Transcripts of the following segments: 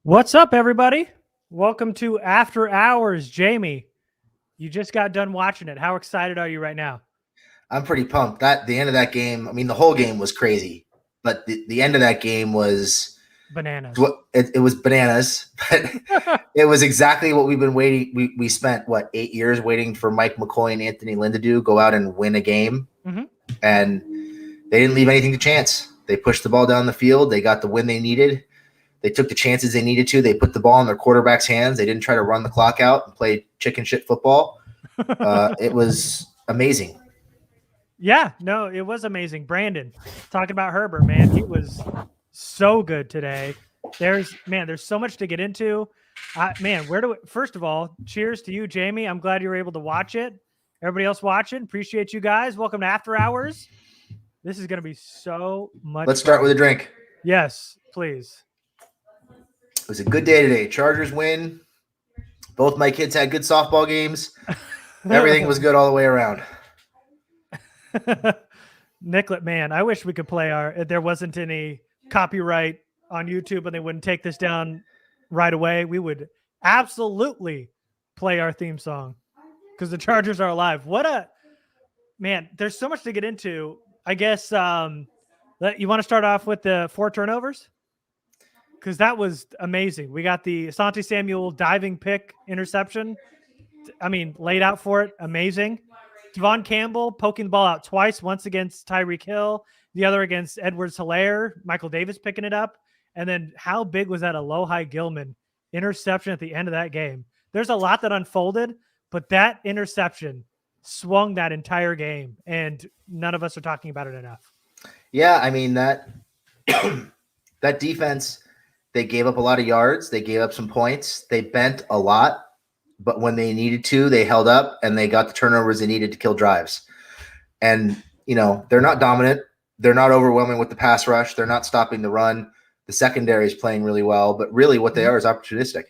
What's up, everybody? Welcome to After Hours. Jamie, you just got done watching it. How excited are you right now? I'm pretty pumped. The end of that game, I mean, the whole game was crazy, but the end of that game was Bananas. it was bananas, but it was exactly what we've been waiting. We spent 8 years waiting for Mike McCoy and Anthony Lynn to go out and win a game, and they didn't leave anything to chance. They pushed the ball down the field. They got the win they needed. They took the chances they needed to. They put the ball in their quarterback's hands. They didn't try to run the clock out and play chicken shit football. It was amazing. Yeah, no, it was amazing. Brandon, talking about Herbert, man, he was so good today. There's so much to get into. First of all, cheers to you, Jamie. I'm glad you were able to watch it. Everybody else watching, appreciate you guys. Welcome to After Hours. This is going to be so much Let's start with a drink. Yes, please. It was a good day today. Chargers win. Both my kids had good softball games. Everything was good all the way around. Nicklet, man, I wish we could play there wasn't any copyright on YouTube and they wouldn't take this down right away. We would absolutely play our theme song because the Chargers are alive. There's so much to get into. I guess you want to start off with the 4 turnovers? Because that was amazing. We got the Asante Samuel diving pick interception. I mean, laid out for it. Amazing. Devon Campbell poking the ball out twice, once against Tyreek Hill, the other against Edwards-Helaire, Michael Davis picking it up. And then how big was that Alohi Gilman interception at the end of that game? There's a lot that unfolded, but that interception swung that entire game, and none of us are talking about it enough. Yeah, I mean, that defense, they gave up a lot of yards. They gave up some points. They bent a lot. But when they needed to, they held up and they got the turnovers they needed to kill drives. And, they're not dominant. They're not overwhelming with the pass rush. They're not stopping the run. The secondary is playing really well. But really what they are is opportunistic.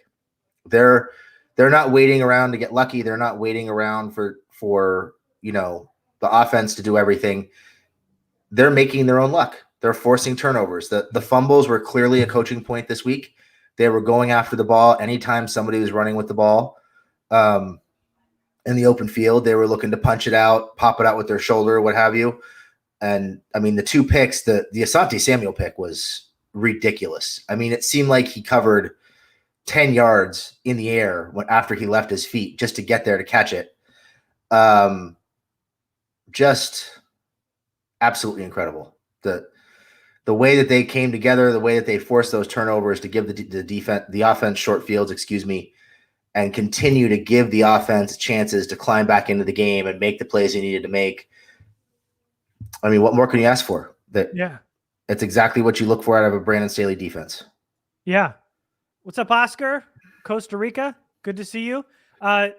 They're not waiting around to get lucky. They're not waiting around for the offense to do everything. They're making their own luck. They're forcing turnovers. The fumbles were clearly a coaching point this week. They were going after the ball anytime somebody was running with the ball. In the open field, they were looking to punch it out, pop it out with their shoulder, what have you. And I mean, the 2 picks, the Asante Samuel pick was ridiculous. I mean, it seemed like he covered 10 yards in the air after he left his feet just to get there to catch it. Just absolutely incredible. The way that they came together, the way that they forced those turnovers to give the offense short fields, and continue to give the offense chances to climb back into the game and make the plays they needed to make. I mean, what more can you ask for? It's exactly what you look for out of a Brandon Staley defense. Yeah. What's up, Oscar? Costa Rica. Good to see you.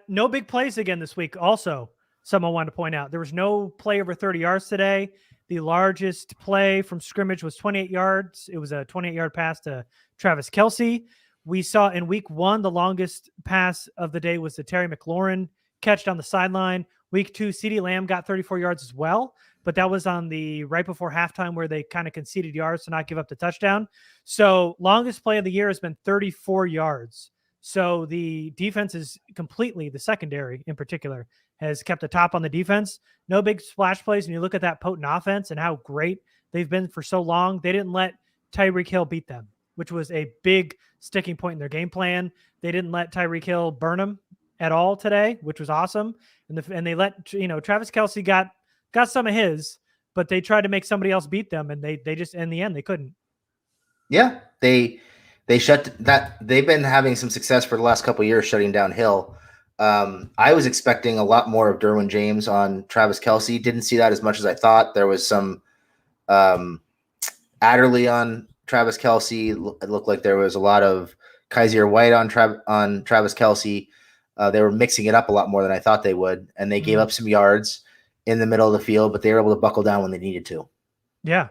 No big plays again this week. Also, someone wanted to point out there was no play over 30 yards today. The largest play from scrimmage was 28 yards. It was a 28-yard pass to Travis Kelce. We saw in week 1, the longest pass of the day was the Terry McLaurin catch down the sideline. Week 2, CeeDee Lamb got 34 yards as well, but that was on the right before halftime where they kind of conceded yards to not give up the touchdown. So longest play of the year has been 34 yards. So the defense is completely, the secondary in particular, has kept the top on the defense. No big splash plays. And you look at that potent offense and how great they've been for so long. They didn't let Tyreek Hill beat them, which was a big sticking point in their game plan. They didn't let Tyreek Hill burn them at all today, which was awesome. And they let, Travis Kelce got some of his, but they tried to make somebody else beat them. And they just, in the end, they couldn't. Yeah. They shut that. They've been having some success for the last couple of years, shutting down Hill. I was expecting a lot more of Derwin James on Travis Kelce. Didn't see that as much as I thought. There was some Adderley on Travis Kelce. It looked like there was a lot of Kaiser White on Travis Kelce. They were mixing it up a lot more than I thought they would, and they gave up some yards in the middle of the field, but they were able to buckle down when they needed to. Yeah.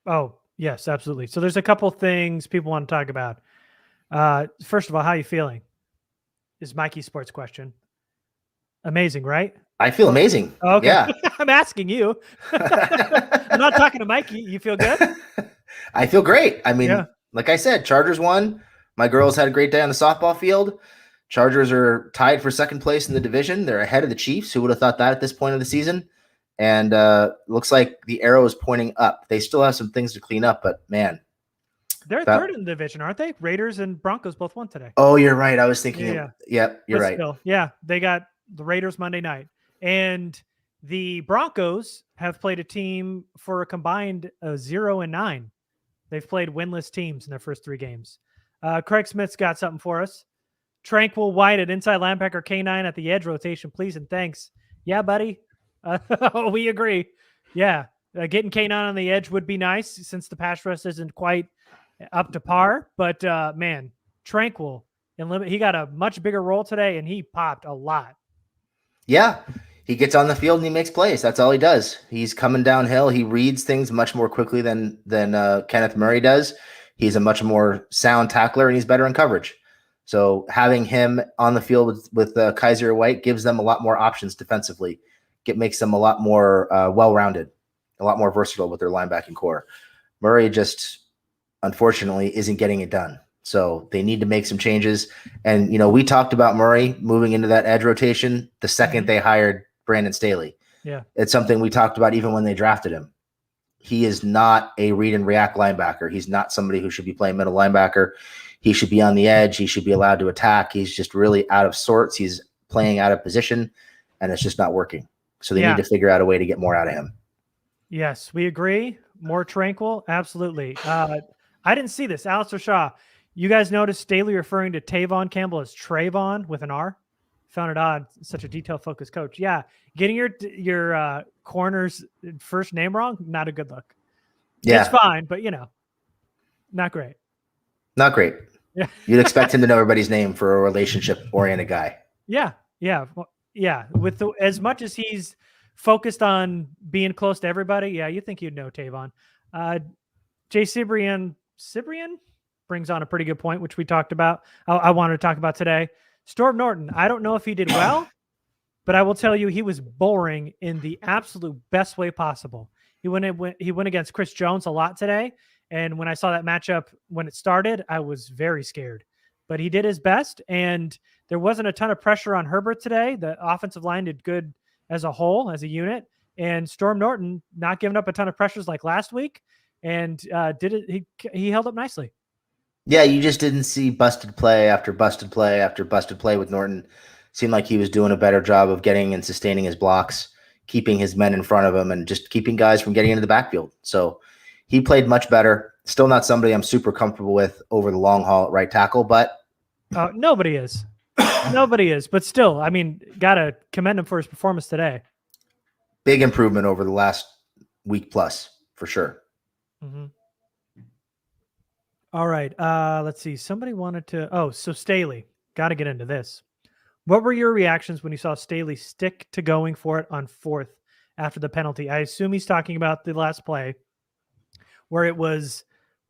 Oh, yes, absolutely. So there's a couple things people want to talk about. First of all, how are you feeling? Is Mikey's sports question. Amazing, right? I feel amazing. Okay. Yeah. I'm asking you. I'm not talking to Mikey. You feel good? I feel great. I mean, like I said, Chargers won. My girls had a great day on the softball field. Chargers are tied for second place in the division. They're ahead of the Chiefs. Who would have thought that at this point of the season? And looks like the arrow is pointing up. They still have some things to clean up, but man. They're third in the division, aren't they? Raiders and Broncos both won today. Oh, you're right. I was thinking. Yeah. Yep, you're right. Still, yeah, they got the Raiders Monday night. And the Broncos have played a team for a combined 0-9. They've played winless teams in their first 3 games. Craig Smith's got something for us. Tranquil White at inside linebacker, K9 at the edge rotation, please and thanks. Yeah, buddy. We agree. Yeah, getting K9 on the edge would be nice since the pass rush isn't quite up to par. But, man, Tranquil, he got a much bigger role today, and he popped a lot. Yeah, he gets on the field and he makes plays. That's all he does. He's coming downhill. He reads things much more quickly than Kenneth Murray does. He's a much more sound tackler, and he's better in coverage. So having him on the field with Kaiser White gives them a lot more options defensively. It makes them a lot more well-rounded, a lot more versatile with their linebacking core. Murray just, unfortunately, isn't getting it done. So they need to make some changes. And, we talked about Murray moving into that edge rotation the second they hired Brandon Staley. Yeah. It's something we talked about even when they drafted him. He is not a read and react linebacker. He's not somebody who should be playing middle linebacker. He should be on the edge. He should be allowed to attack. He's just really out of sorts. He's playing out of position, and it's just not working. So they need to figure out a way to get more out of him. Yes, we agree. More Tranquil. Absolutely. I didn't see this. Alistair Shaw, you guys noticed Staley referring to Tavon Campbell as Trayvon with an R? Found it odd. Such a detail-focused coach. Yeah, getting your corner's first name wrong, not a good look. Yeah. It's fine, but, not great. Not great. Yeah. You'd expect him to know everybody's name for a relationship-oriented guy. Yeah. Well, yeah. With as much as he's focused on being close to everybody, yeah, you think you'd know Tavon. Jay Cibrian brings on a pretty good point, which we talked about. I wanted to talk about today. Storm Norton, I don't know if he did well, but I will tell you he was boring in the absolute best way possible. He went against Chris Jones a lot today, and when I saw that matchup when it started, I was very scared. But he did his best, and there wasn't a ton of pressure on Herbert today. The offensive line did good as a whole, as a unit, and Storm Norton not giving up a ton of pressures like last week, and he held up nicely. Yeah, you just didn't see busted play after busted play after busted play with Norton. Seemed like he was doing a better job of getting and sustaining his blocks, keeping his men in front of him, and just keeping guys from getting into the backfield. So he played much better. Still not somebody I'm super comfortable with over the long haul at right tackle, but nobody is. Nobody is. But still, I mean, gotta commend him for his performance today. Big improvement over the last week plus, for sure. Mm-hmm. All right. Let's see. Somebody wanted to. So Staley. Got to get into this. What were your reactions when you saw Staley stick to going for it on 4th after the penalty? I assume he's talking about the last play where it was.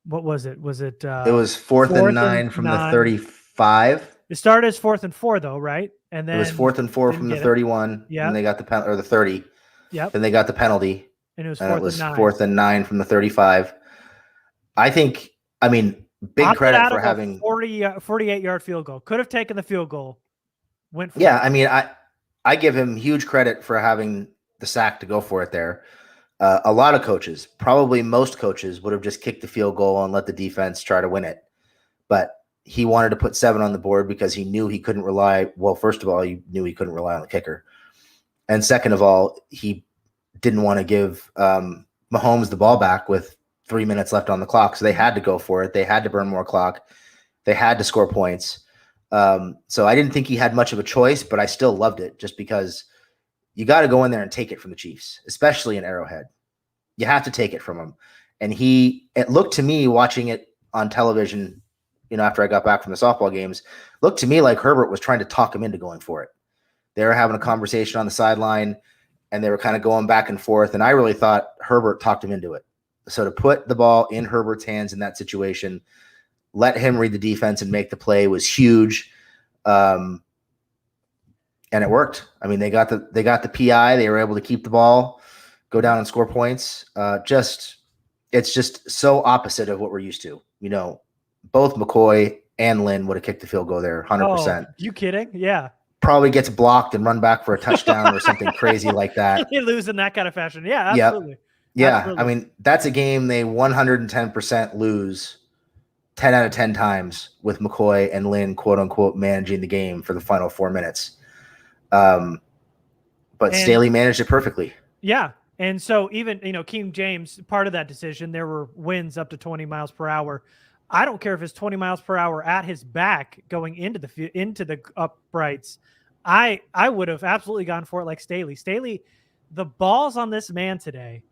What was it? Was it? It was 4th and 9 from the 35. It started as 4th and 4, though, right? And then it was 4th and 4 from the 31. Yeah. And they got the penalty, or the 30. Yep. Then they got the penalty. And it was 4th and 9 from the 35. Big credit for having 48-yard field goal. Could have taken the field goal. Went for it. I give him huge credit for having the sack to go for it there. A lot of coaches, probably most coaches, would have just kicked the field goal and let the defense try to win it. But he wanted to put 7 on the board because he knew he couldn't rely. Well, first of all, he knew he couldn't rely on the kicker. And second of all, he didn't want to give Mahomes the ball back with 3 minutes left on the clock. So they had to go for it. They had to burn more clock. They had to score points. So I didn't think he had much of a choice, but I still loved it just because you got to go in there and take it from the Chiefs, especially in Arrowhead. You have to take it from him. And it looked to me watching it on television, after I got back from the softball games, looked to me like Herbert was trying to talk him into going for it. They were having a conversation on the sideline and they were kind of going back and forth. And I really thought Herbert talked him into it. So to put the ball in Herbert's hands in that situation, let him read the defense and make the play was huge. And it worked. I mean, they got the PI. They were able to keep the ball, go down and score points. It's just so opposite of what we're used to. Both McCoy and Lynn would have kicked the field goal there, 100%. Oh, you kidding? Yeah. Probably gets blocked and run back for a touchdown or something crazy like that. They lose in that kind of fashion. Yeah, Yep. absolutely. Yeah, Absolutely. I mean, that's a game they 110% lose 10 out of 10 times with McCoy and Lynn, quote unquote, managing the game for the final 4 minutes. But Staley managed it perfectly. Yeah. And so even, King James, part of that decision, there were winds up to 20 miles per hour. I don't care if it's 20 miles per hour at his back going into the uprights. I would have absolutely gone for it like Staley. Staley, the balls on this man today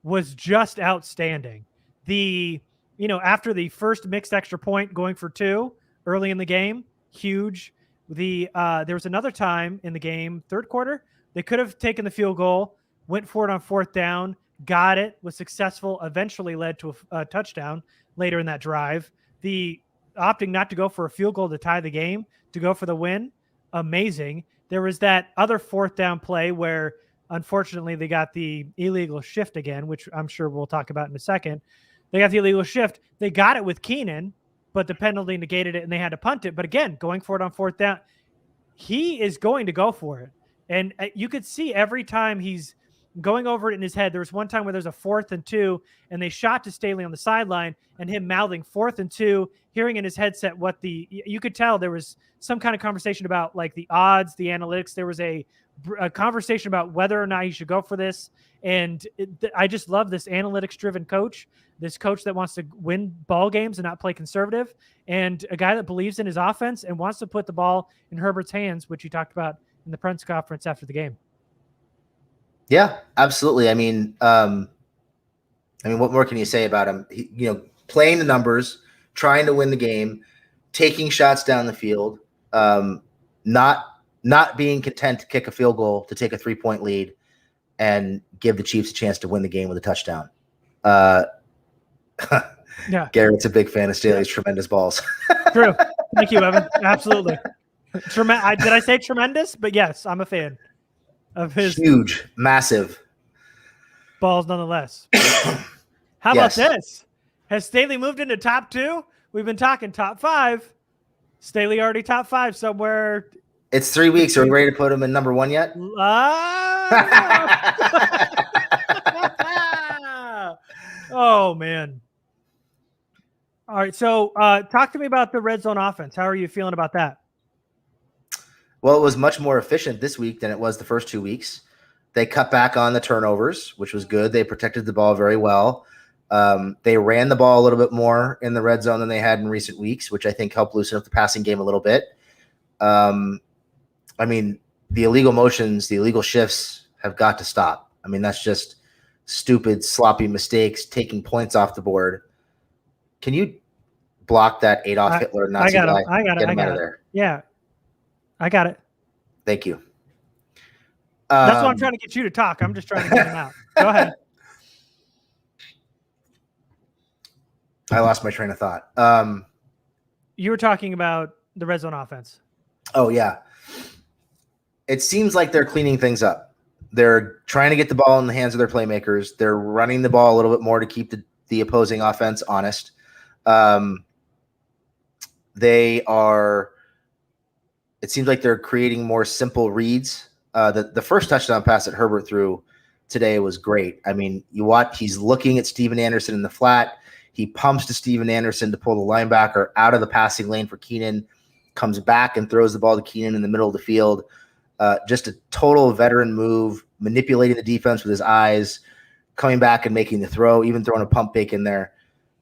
was just outstanding. After the first mixed extra point going for 2 early in the game, huge. There was another time in the game, third quarter, they could have taken the field goal, went for it on 4th down, got it, was successful, eventually led to a touchdown later in that drive. The opting not to go for a field goal to tie the game, to go for the win, amazing. There was that other 4th down play where, unfortunately, they got the illegal shift again, which I'm sure we'll talk about in a second. They got the illegal shift. They got it with Keenan, but the penalty negated it, and they had to punt it. But again, going for it on 4th down, he is going to go for it. And you could see every time he's going over it in his head. There was one time where there's a 4th and 2, and they shot to Staley on the sideline, and him mouthing 4th and 2, hearing in his headset you could tell there was some kind of conversation about like the odds, the analytics. There was a conversation about whether or not he should go for this. And I just love this analytics-driven coach, this coach that wants to win ball games and not play conservative, and a guy that believes in his offense and wants to put the ball in Herbert's hands, which he talked about in the press conference after the game. Yeah, absolutely. I mean, what more can you say about him? Playing the numbers, trying to win the game, taking shots down the field, not being content to kick a field goal to take a 3-point lead and give the Chiefs a chance to win the game with a touchdown. Yeah, Garrett's a big fan of Staley's tremendous balls. True. Thank you, Evan. Absolutely. Did I say tremendous? But yes, I'm a fan of his huge, massive balls nonetheless. How about this? Has Staley moved into top 2? We've been talking top 5. Staley already top 5 somewhere. It's 3 weeks. Are we ready to put him in number 1 yet? Oh, man. All right. So talk to me about the red zone offense. How are you feeling about that? Well, it was much more efficient this week than it was the first 2 weeks. They cut back on the turnovers, which was good. They protected the ball very well. They ran the ball a little bit more in the red zone than they had in recent weeks, which I think helped loosen up the passing game a little bit. I mean, the illegal motions, the illegal shifts have got to stop. I mean, that's just stupid, sloppy mistakes, taking points off the board. Can you block that Adolf Hitler Nazi guy? I got it. Out of there. Yeah, I got it. Thank you. That's why I'm trying to get you to talk. I'm just trying to get him out. Go ahead. I lost my train of thought. You were talking about the red zone offense. Oh, yeah. It seems like they're cleaning things up. They're trying to get the ball in the hands of their playmakers. They're running the ball a little bit more to keep the opposing offense honest. It seems like they're creating more simple reads. The first touchdown pass that Herbert threw today was great. I mean, you watch, he's looking at Steven Anderson in the flat. He pumps to Steven Anderson to pull the linebacker out of the passing lane for Keenan, comes back and throws the ball to Keenan in the middle of the field. Just a total veteran move, manipulating the defense with his eyes, coming back and making the throw, even throwing a pump fake in there.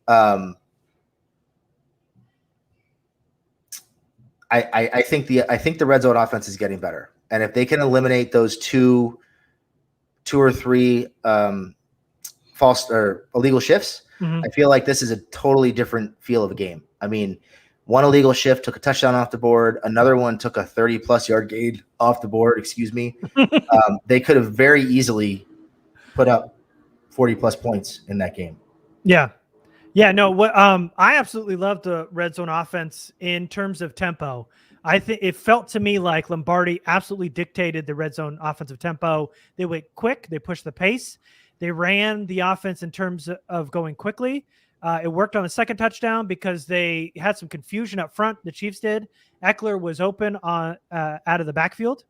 I think the red zone offense is getting better, and if they can eliminate those two or three false or illegal shifts, I feel like this is a totally different feel of a game. I mean, one illegal shift took a touchdown off the board. Another one took a 30-plus yard gain off the board. Excuse me. They could have very easily put up 40-plus points in that game. Yeah. Yeah, no, I absolutely love the red zone offense in terms of tempo. I think it felt to me like Lombardi absolutely dictated the red zone offensive tempo. They went quick. They pushed the pace. They ran the offense in terms of going quickly. It worked on the second touchdown because they had some confusion up front. The Chiefs did. Eckler was open on out of the backfield,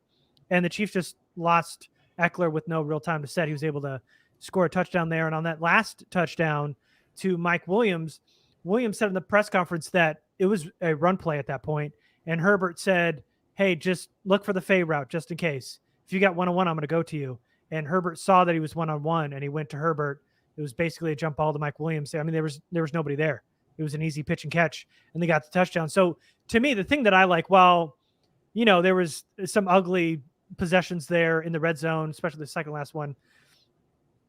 and the Chiefs just lost Eckler with no real time to set. He was able to score a touchdown there. And on that last touchdown to Mike Williams, Williams said in the press conference that it was a run play at that point, and Herbert said, hey, just look for the fade route just in case. If you got one-on-one, I'm going to go to you. And Herbert saw that he was one-on-one, and he went to Herbert. It was basically a jump ball to Mike Williams. I mean, there was nobody there. It was an easy pitch and catch, and they got the touchdown. So to me, the thing that I like, while, there was some ugly possessions there in the red zone, especially the second last one,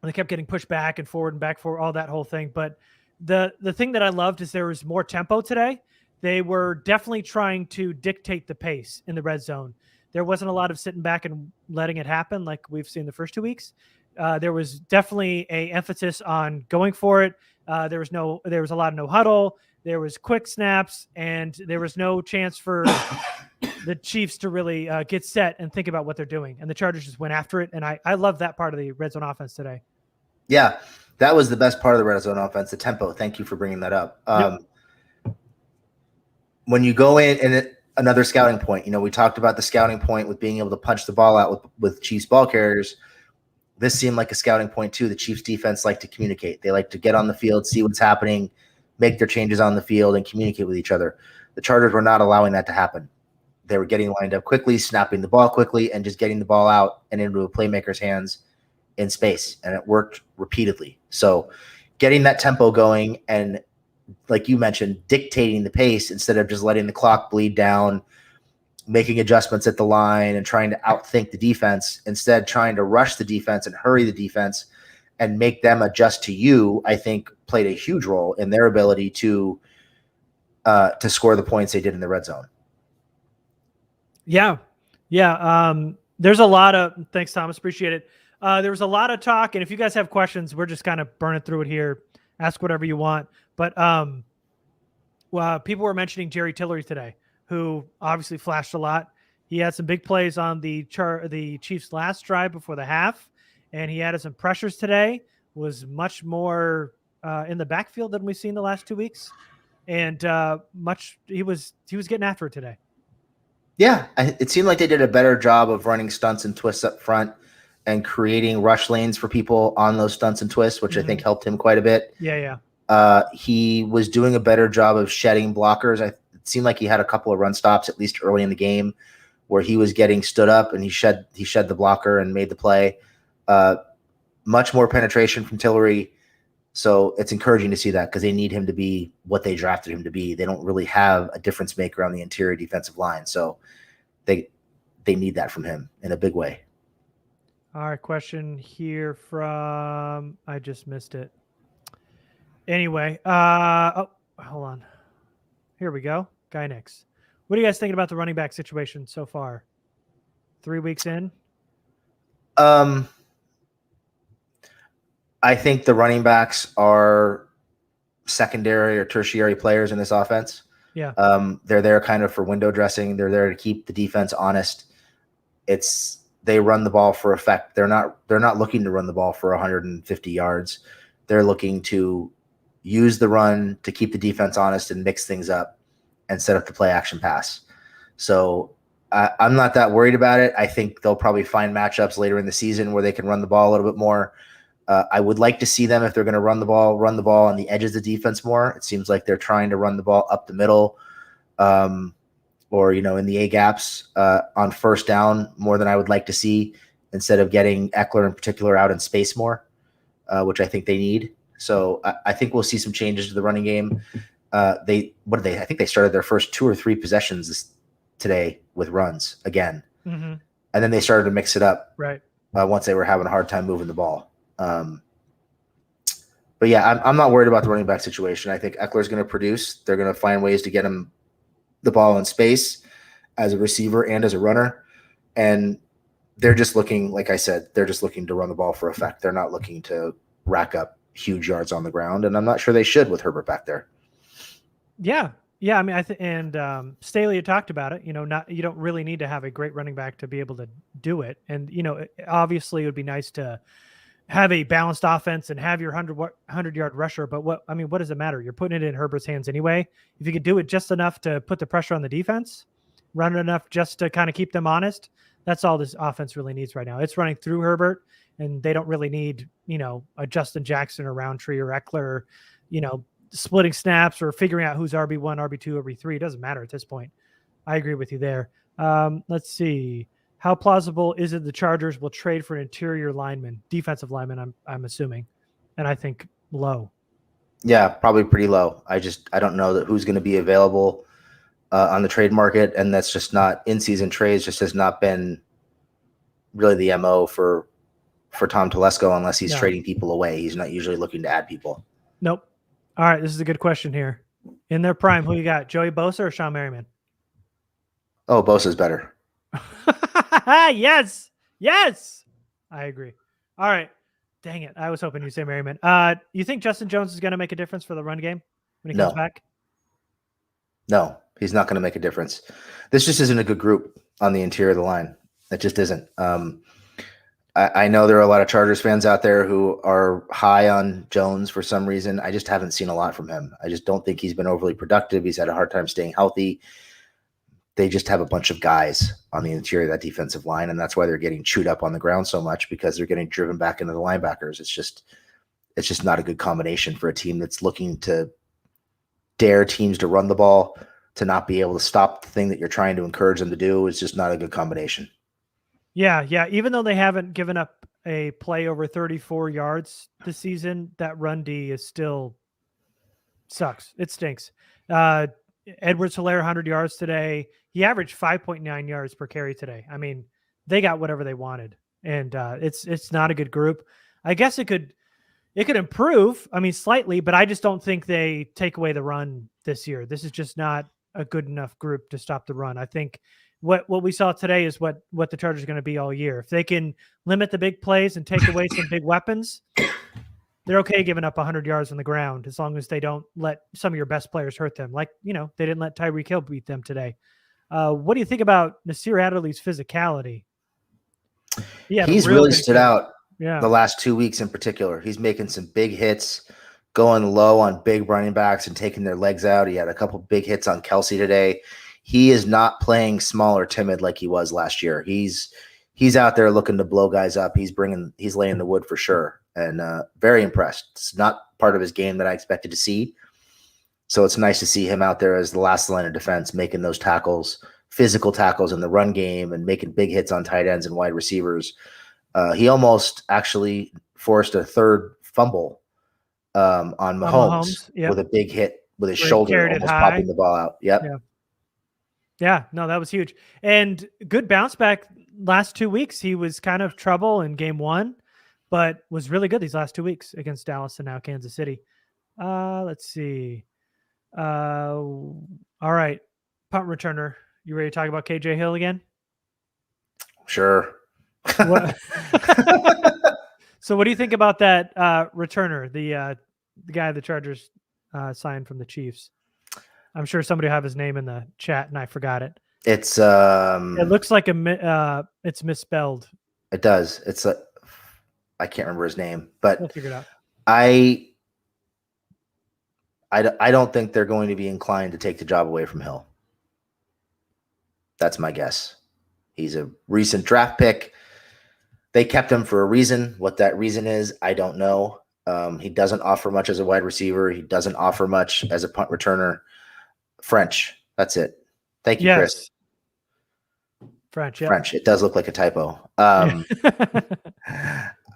and they kept getting pushed back and forward, all that whole thing. But the thing that I loved is there was more tempo today. They were definitely trying to dictate the pace in the red zone. There wasn't a lot of sitting back and letting it happen like we've seen the first 2 weeks. There was definitely a emphasis on going for it. There was a lot of no huddle. There was quick snaps, and there was no chance for the Chiefs to really get set and think about what they're doing. And the Chargers just went after it. And I love that part of the red zone offense today. Yeah, that was the best part of the red zone offense, the tempo. Thank you for bringing that up. Yep. When you go in and another scouting point, we talked about the scouting point with being able to punch the ball out with Chiefs ball carriers. This seemed like a scouting point too. The Chiefs defense like to communicate. They like to get on the field, see what's happening, make their changes on the field, and communicate with each other. The Chargers were not allowing that to happen. They were getting lined up quickly, snapping the ball quickly, and just getting the ball out and into a playmaker's hands in space. And it worked repeatedly. So getting that tempo going and, like you mentioned, dictating the pace instead of just letting the clock bleed down, making adjustments at the line and trying to outthink the defense, instead trying to rush the defense and hurry the defense and make them adjust to you, I think played a huge role in their ability to score the points they did in the red zone. Yeah. There's a lot of, thanks, Thomas. Appreciate it. There was a lot of talk, and if you guys have questions, we're just kind of burning through it here. Ask whatever you want. But people were mentioning Jerry Tillery today, who obviously flashed a lot. He had some big plays on the Chiefs' last drive before the half, and he added some pressures today. Was much more in the backfield than we've seen the last 2 weeks, and he was getting after it today. Yeah, it seemed like they did a better job of running stunts and twists up front and creating rush lanes for people on those stunts and twists, which I think helped him quite a bit. Yeah. He was doing a better job of shedding blockers. It seemed like he had a couple of run stops, at least early in the game, where he was getting stood up and he shed the blocker and made the play. Much more penetration from Tillery. So it's encouraging to see that because they need him to be what they drafted him to be. They don't really have a difference maker on the interior defensive line. So they need that from him in a big way. All right, question here from, I just missed it. Anyway, hold on. Here we go. Guy next. What are you guys thinking about the running back situation so far? 3 weeks in? I think the running backs are secondary or tertiary players in this offense. Yeah. They're there kind of for window dressing. They're there to keep the defense honest. They run the ball for effect. They're not looking to run the ball for 150 yards. They're looking to use the run to keep the defense honest and mix things up and set up the play action pass. So I'm not that worried about it. I think they'll probably find matchups later in the season where they can run the ball a little bit more. I would like to see them, if they're going to run the ball on the edges of defense more. It seems like they're trying to run the ball up the middle, or in the A gaps on first down more than I would like to see, instead of getting Eckler in particular out in space more, which I think they need. So I think we'll see some changes to the running game. I think they started their first 2 or 3 possessions today with runs again, and then they started to mix it up. Right. Once they were having a hard time moving the ball. But yeah, I'm not worried about the running back situation. I think Eckler's going to produce. They're going to find ways to get him the ball in space as a receiver and as a runner. And they're just looking, like I said, they're just looking to run the ball for effect. They're not looking to rack up huge yards on the ground. And I'm not sure they should with Herbert back there. Yeah. I mean, Staley had talked about it. You don't really need to have a great running back to be able to do it. And obviously it would be nice to have a balanced offense and have your 100-yard rusher. But what does it matter? You're putting it in Herbert's hands anyway. If you could do it just enough to put the pressure on the defense, run it enough just to kind of keep them honest, that's all this offense really needs right now. It's running through Herbert, and they don't really need, a Justin Jackson or Roundtree or Eckler, splitting snaps or figuring out who's RB1, RB2, RB3. It doesn't matter at this point. I agree with you there. Let's see. How plausible is it the Chargers will trade for an interior lineman, defensive lineman, I'm assuming, and I think low. Yeah, probably pretty low. I don't know that who's going to be available on the trade market, and that's just not in-season trades. Just has not been really the MO for Tom Telesco unless he's trading people away. He's not usually looking to add people. Nope. All right, this is a good question here. In their prime, who you got, Joey Bosa or Sean Merriman? Oh, Bosa's better. Yes. I agree. All right. Dang it. I was hoping you'd say Merriman. You think Justin Jones is going to make a difference for the run game when he comes back? No, he's not going to make a difference. This just isn't a good group on the interior of the line. It just isn't. I know there are a lot of Chargers fans out there who are high on Jones for some reason. I just haven't seen a lot from him. I just don't think he's been overly productive. He's had a hard time staying healthy. They just have a bunch of guys on the interior of that defensive line, and that's why they're getting chewed up on the ground so much, because they're getting driven back into the linebackers. It's just not a good combination for a team that's looking to dare teams to run the ball, to not be able to stop the thing that you're trying to encourage them to do. It's just not a good combination. Yeah. Even though they haven't given up a play over 34 yards this season, that run D is still sucks. It stinks. Edwards-Helaire, 100 yards today. He averaged 5.9 yards per carry today. I mean, they got whatever they wanted, and it's not a good group. I guess it could improve. I mean, slightly, but I just don't think they take away the run this year. This is just not a good enough group to stop the run. I think what we saw today is what the Chargers are going to be all year. If they can limit the big plays and take away some big weapons, they're okay giving up 100 yards on the ground as long as they don't let some of your best players hurt them. Like, they didn't let Tyreek Hill beat them today. What do you think about Nasir Adderley's physicality? He's really stood out the last 2 weeks in particular. He's making some big hits, going low on big running backs and taking their legs out. He had a couple big hits on Kelsey today. He is not playing small or timid like he was last year. He's out there looking to blow guys up. He's laying the wood for sure. And very impressed. It's not part of his game that I expected to see. So it's nice to see him out there as the last line of defense, making those tackles, physical tackles in the run game, and making big hits on tight ends and wide receivers. He almost actually forced a third fumble on Mahomes with a big hit with his shoulder, almost popping the ball out. Yep. Yeah, no, that was huge. And good bounce back last 2 weeks. He was kind of trouble in game one, but was really good these last 2 weeks against Dallas and now Kansas City. Let's see. All right. Punt returner. You ready to talk about KJ Hill again? Sure. So what do you think about that returner, the guy the Chargers signed from the Chiefs? I'm sure somebody will have his name in the chat and I forgot it. It's it looks like it's misspelled. It does. It's I can't remember his name, but we'll figure it out. I don't think they're going to be inclined to take the job away from Hill. That's my guess. He's a recent draft pick. They kept him for a reason. What that reason is, I don't know. He doesn't offer much as a wide receiver. He doesn't offer much as a punt returner. French. That's it. Thank you, Chris. French. Yep. French. It does look like a typo.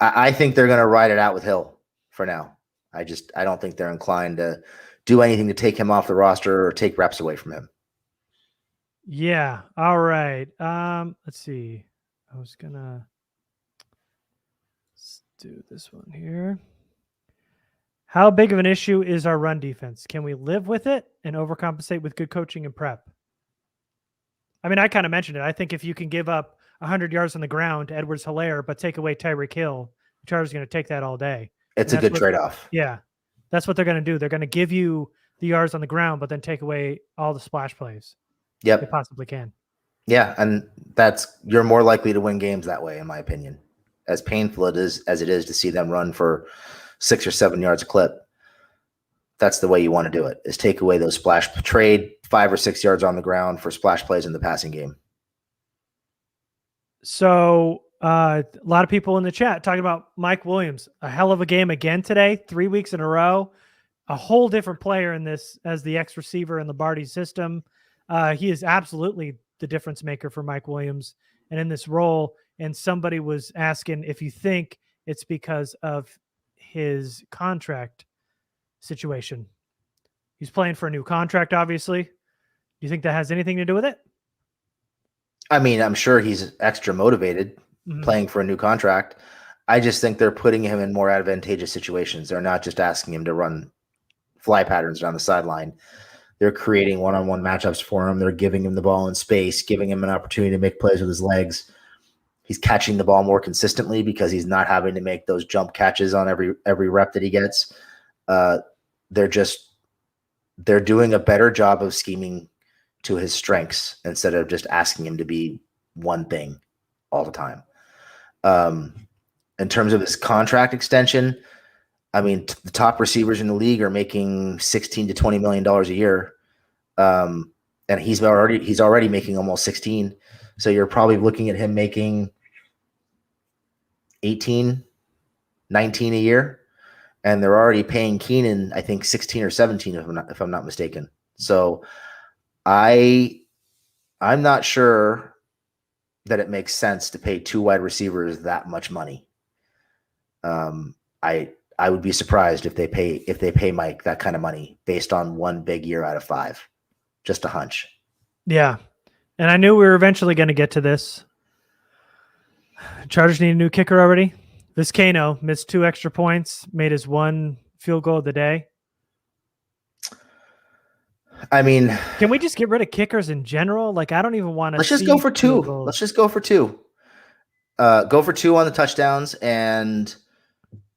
I think they're going to ride it out with Hill for now. I don't think they're inclined to do anything to take him off the roster or take reps away from him. Yeah. All right. Let's see. I was gonna do this one here. How big of an issue is our run defense? Can we live with it and overcompensate with good coaching and prep? I mean, I kind of mentioned it. I think if you can give up 100 yards on the ground to Edwards-Helaire, but take away Tyreek Hill, the Chargers are going to take that all day. It's a good trade-off. Yeah. That's what they're going to do. They're going to give you the yards on the ground, but then take away all the splash plays. Yep. They possibly can. Yeah, and you're more likely to win games that way, in my opinion. as painful as it is to see them run for 6 or 7 yards a clip. That's the way you want to do it, is take away those trade 5 or 6 yards on the ground for splash plays in the passing game. So a lot of people in the chat talking about Mike Williams, a hell of a game again today, 3 weeks in a row, a whole different player in this as the X receiver in Lombardi's system. He is absolutely the difference maker for Mike Williams and in this role. And somebody was asking if you think it's because of his contract situation. He's playing for a new contract, obviously. Do you think that has anything to do with it? I mean, I'm sure he's extra motivated playing for a new contract. I just think they're putting him in more advantageous situations. They're not just asking him to run fly patterns down the sideline. They're creating one-on-one matchups for him. They're giving him the ball in space, giving him an opportunity to make plays with his legs. He's catching the ball more consistently because he's not having to make those jump catches on every rep that he gets. They're doing a better job of scheming to his strengths instead of just asking him to be one thing all the time. In terms of his contract extension, I mean, the top receivers in the league are making $16 to $20 million a year. And he's already making almost 16. So you're probably looking at him making 18, 19 a year. And they're already paying Keenan, I think 16 or 17, if I'm not mistaken. So I'm not sure that it makes sense to pay 2 wide receivers that much money. I would be surprised if they pay Mike that kind of money based on 1 big year out of 5. Just a hunch. Yeah. And I knew we were eventually going to get to this. Chargers need a new kicker already. Vizcaino missed 2 extra points, made his 1 field goal of the day. I mean, can we just get rid of kickers in general? Like, I don't even want to. Let's just go for 2. Let's just go for 2. Go for 2 on the touchdowns and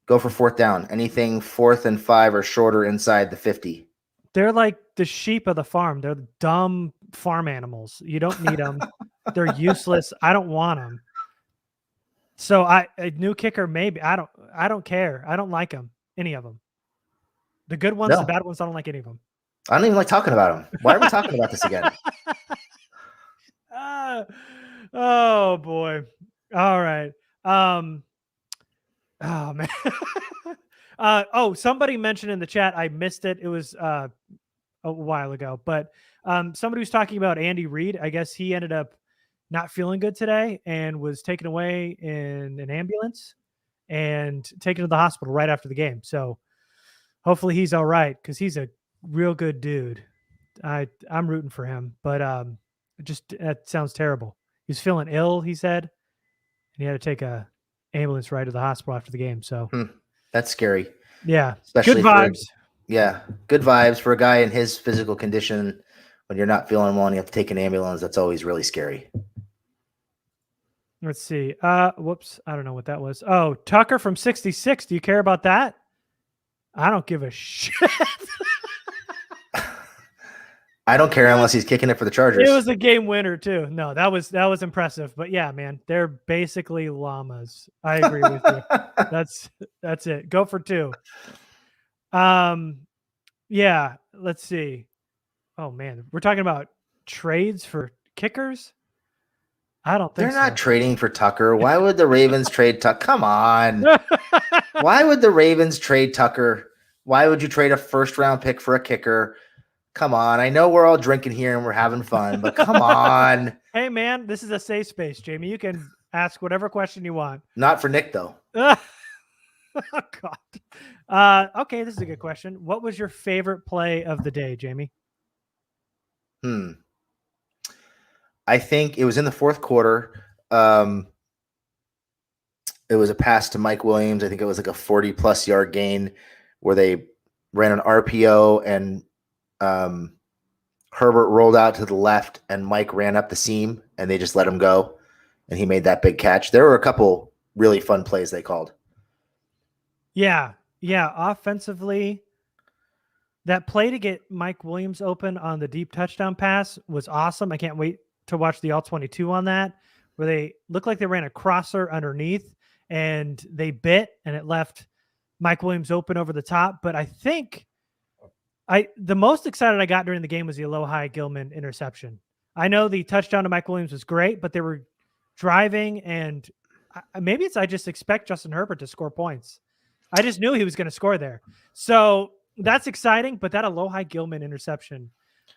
go for 4th down. Anything 4th and 5 or shorter inside the 50. They're like the sheep of the farm. They're dumb farm animals. You don't need them. They're useless. I don't want them. So a new kicker, maybe. I don't care. I don't like them. Any of them. The good ones, the bad ones, I don't like any of them. I don't even like talking about them. Why are we talking about this again? Oh boy. All right. Oh man. Somebody mentioned in the chat, I missed it. It was a while ago, but somebody was talking about Andy Reid. I guess he ended up not feeling good today and was taken away in an ambulance and taken to the hospital right after the game. So hopefully he's all right, because he's a real good dude. I'm rooting for him, but that sounds terrible. He was feeling ill, he said, and he had to take a ambulance ride to the hospital after the game. So that's scary. Yeah. Especially good vibes. Good vibes for a guy in his physical condition. When you're not feeling well and you have to take an ambulance, that's always really scary. Let's see. Whoops. I don't know what that was. Oh, Tucker from 66. Do you care about that? I don't give a shit. I don't care unless he's kicking it for the Chargers. It was a game winner too. No, that was impressive. But yeah, man, they're basically llamas. I agree with you. That's it. Go for 2. Yeah, let's see. Oh man, we're talking about trades for kickers? I don't think they're not trading for Tucker. Why would the Ravens trade Tucker? Come on. Why would the Ravens trade Tucker? Why would you trade a 1st-round pick for a kicker? Come on. I know we're all drinking here and we're having fun, but come on. Hey, man, this is a safe space, Jamie. You can ask whatever question you want. Not for Nick, though. Oh, God. Okay, this is a good question. What was your favorite play of the day, Jamie? I think it was in the 4th quarter. It was a pass to Mike Williams. I think it was like a 40-plus yard gain where they ran an RPO and Herbert rolled out to the left and Mike ran up the seam and they just let him go. And he made that big catch. There were a couple really fun plays they called. Yeah. Offensively, that play to get Mike Williams open on the deep touchdown pass was awesome. I can't wait to watch the all-22 on that, where they looked like they ran a crosser underneath and they bit, and it left Mike Williams open over the top. But I think the most excited I got during the game was the Alohi Gilman interception. I know the touchdown to Mike Williams was great, but they were driving, and maybe I just expect Justin Herbert to score points. I just knew he was going to score there. So that's exciting, but that Alohi Gilman interception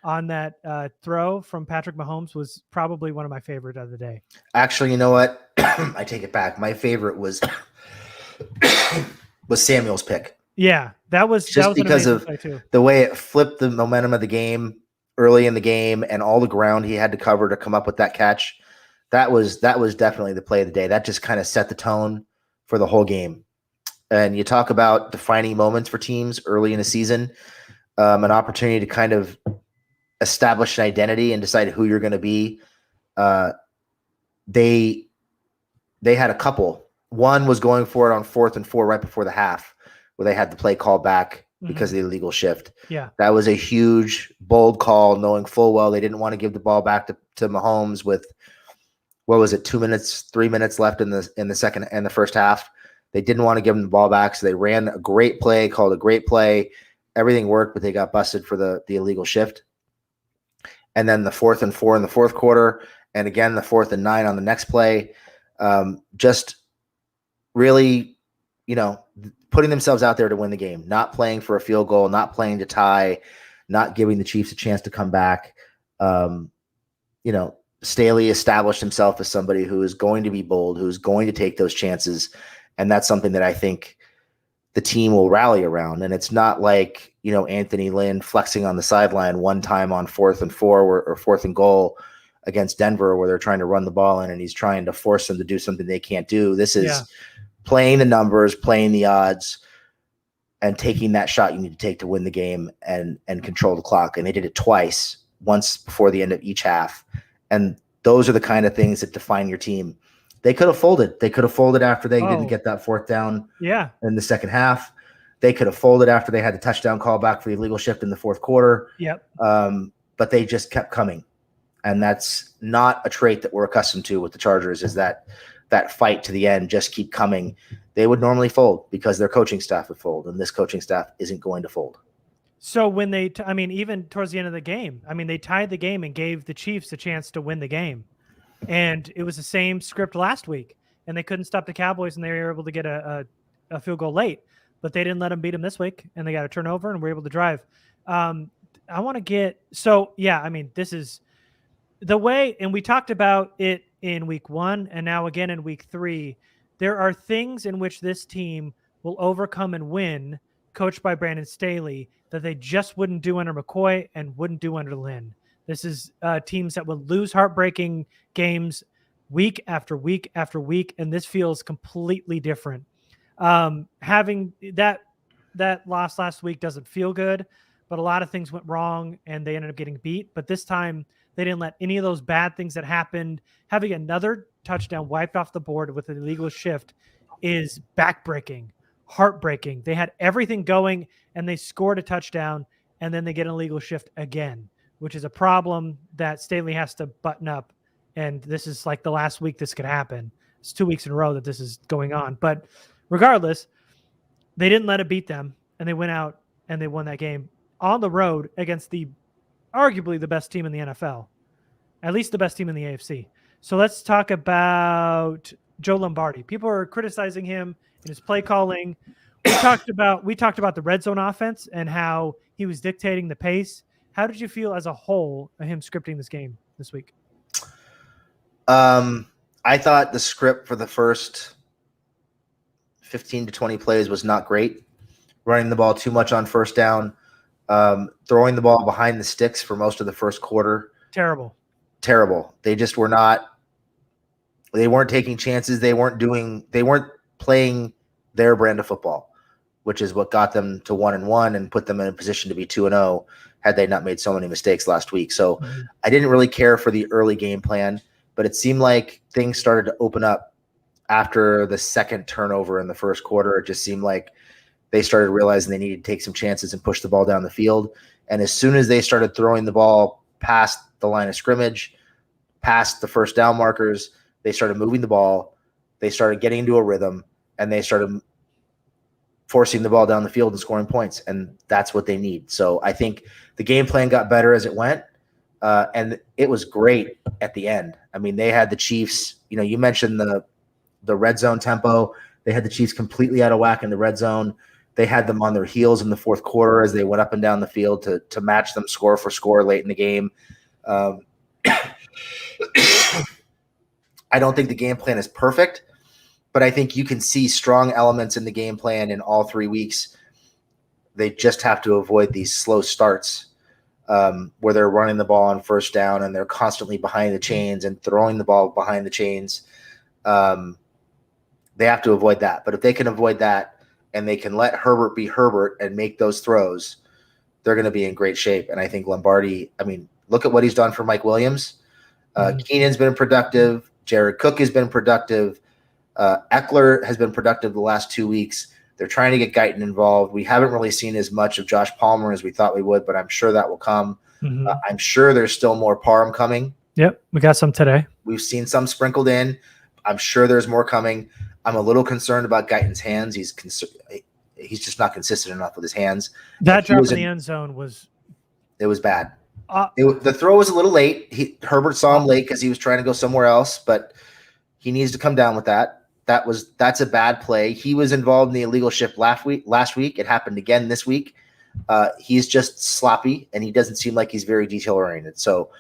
on that throw from Patrick Mahomes was probably one of my favorite of the day. Actually, you know what? I take it back. My favorite was Samuel's pick. Yeah, that was because of the way it flipped the momentum of the game early in the game and all the ground he had to cover to come up with that catch. That was definitely the play of the day. That just kind of set the tone for the whole game. And you talk about defining moments for teams early in the season, an opportunity to kind of establish an identity and decide who you're going to be. They had a couple. One was going for it on 4th and 4 right before the half, where they had the play called back because of the illegal shift. Yeah. That was a huge, bold call, knowing full well they didn't want to give the ball back to Mahomes with, 3 minutes left in the second and the first half. They didn't want to give him the ball back, so they ran a great play, called a great play. Everything worked, but they got busted for the illegal shift. And then the 4th and 4 in the fourth quarter, and again the 4th and 9 on the next play. Just really, putting themselves out there to win the game, not playing for a field goal, not playing to tie, not giving the Chiefs a chance to come back. Staley established himself as somebody who is going to be bold, who's going to take those chances. And that's something that I think the team will rally around. And it's not like, Anthony Lynn flexing on the sideline one time on 4th and 4 or 4th and goal against Denver, where they're trying to run the ball in and he's trying to force them to do something they can't do. This is playing the numbers, playing the odds, and taking that shot you need to take to win the game and control the clock. And they did it twice, once before the end of each half. And those are the kind of things that define your team. They could have folded. They could have folded after they didn't get that 4th down in the second half. They could have folded after they had the touchdown call back for the illegal shift in the fourth quarter. Yep. But they just kept coming. And that's not a trait that we're accustomed to with the Chargers, is that fight to the end, just keep coming. They would normally fold because their coaching staff would fold, and this coaching staff isn't going to fold. So when they, even towards the end of the game, they tied the game and gave the Chiefs a chance to win the game. And it was the same script last week, and they couldn't stop the Cowboys, and they were able to get a field goal late, but they didn't let them beat them this week, and they got a turnover and were able to drive. I want to get, this is the way, and we talked about it in week 1 and now again in week 3. There are things in which this team will overcome and win, coached by Brandon Staley, that they just wouldn't do under McCoy and wouldn't do under Lynn. This is teams that would lose heartbreaking games week after week after week, and this feels completely different. Having that loss last week doesn't feel good, but a lot of things went wrong, and they ended up getting beat. But this time, they didn't let any of those bad things that happened. Having another touchdown wiped off the board with an illegal shift is backbreaking, heartbreaking. They had everything going, and they scored a touchdown, and then they get an illegal shift again, which is a problem that Staley has to button up. And this is like the last week this could happen. It's 2 weeks in a row that this is going on. But regardless, they didn't let it beat them, and they went out and they won that game on the road against arguably the best team in the NFL, at least the best team in the AFC. So let's talk about Joe Lombardi. People are criticizing him in his play calling. We talked about the red zone offense and how he was dictating the pace. How did you feel as a whole of him scripting this game this week? I thought the script for the first 15 to 20 plays was not great. Running the ball too much on first down, throwing the ball behind the sticks for most of the first quarter. Terrible. They just were not – they weren't taking chances. They weren't playing their brand of football, which is what got them to 1-1 and put them in a position to be 2-0 had they not made so many mistakes last week. So I didn't really care for the early game plan, but it seemed like things started to open up after the second turnover in the first quarter. It just seemed like they started realizing they needed to take some chances and push the ball down the field. And as soon as they started throwing the ball past the line of scrimmage, past the first down markers, they started moving the ball, they started getting into a rhythm, and they started forcing the ball down the field and scoring points, and that's what they need. So I think the game plan got better as it went, and it was great at the end. I mean, they had the Chiefs. You mentioned the red zone tempo. They had the Chiefs completely out of whack in the red zone. They had them on their heels in the fourth quarter as they went up and down the field to match them score for score late in the game. I don't think the game plan is perfect, but I think you can see strong elements in the game plan in all 3 weeks. They just have to avoid these slow starts where they're running the ball on first down and they're constantly behind the chains and throwing the ball behind the chains. They have to avoid that. But if they can avoid that and they can let Herbert be Herbert and make those throws, they're going to be in great shape. And I think Lombardi, look at what he's done for Mike Williams. Keenan's been productive. Jared Cook has been productive. Eckler has been productive the last 2 weeks. They're trying to get Guyton involved. We haven't really seen as much of Josh Palmer as we thought we would, but I'm sure that will come. I'm sure there's still more Parham coming. Yep, we got some today. We've seen some sprinkled in. I'm sure there's more coming. I'm a little concerned about Guyton's hands. He's just not consistent enough with his hands. That drop in the end zone was bad. The throw was a little late. Herbert saw him late because he was trying to go somewhere else, but he needs to come down with that. That's a bad play. He was involved in the illegal shift last week. It happened again this week. He's just sloppy, and he doesn't seem like he's very detail oriented. So